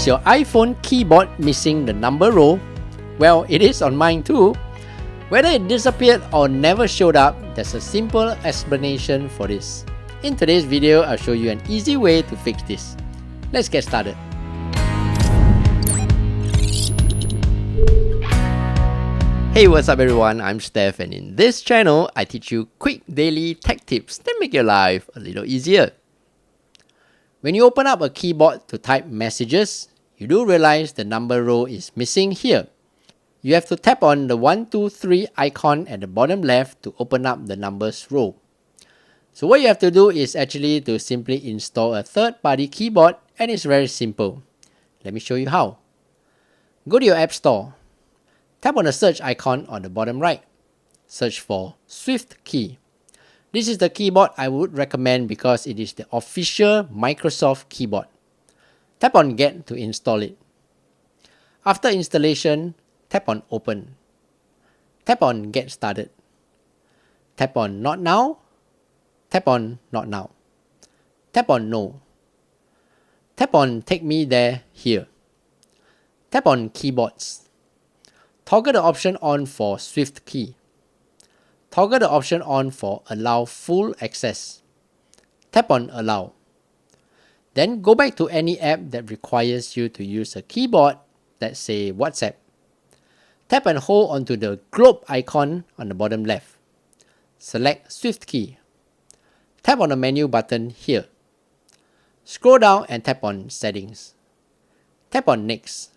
Is your iPhone keyboard missing the number row? Well, it is on mine too. Whether it disappeared or never showed up, there's a simple explanation for this. In today's video, I'll show you an easy way to fix this. Let's get started. Hey, what's up everyone? I'm Steph, and in this channel, I teach you quick daily tech tips that make your life a little easier. When you open up a keyboard to type messages, you do realize the number row is missing here. You have to tap on the 1, 2, 3 icon at the bottom left to open up the numbers row. So what you have to do is actually to simply install a third-party keyboard, and it's very simple. Let me show you how. Go to your App Store. Tap on the search icon on the bottom right. Search for SwiftKey. This is the keyboard I would recommend because it is the official Microsoft keyboard. Tap on Get to install it. After installation, tap on Open. Tap on Get Started. Tap on Not Now. Tap on Not Now. Tap on No. Tap on Take Me There Here. Tap on Keyboards. Toggle the option on for SwiftKey. Toggle the option on for Allow Full Access. Tap on Allow. Then go back to any app that requires you to use a keyboard, let's say WhatsApp. Tap and hold onto the globe icon on the bottom left. Select SwiftKey. Tap on the menu button here. Scroll down and tap on Settings. Tap on Next.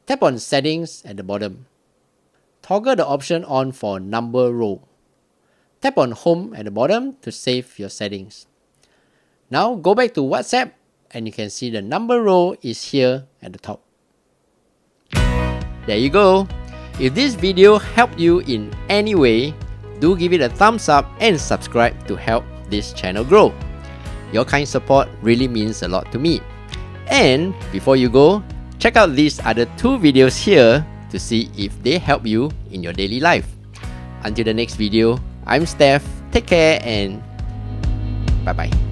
Tap on Settings at the bottom. Toggle the option on for Number Row. Tap on Home at the bottom to save your settings. Now go back to WhatsApp and you can see the number row is here at the top. There you go. If this video helped you in any way, do give it a thumbs up and subscribe to help this channel grow. Your kind support really means a lot to me. And before you go, check out these other 2 videos here to see if they help you in your daily life. Until the next video, I'm Steph, take care and bye bye.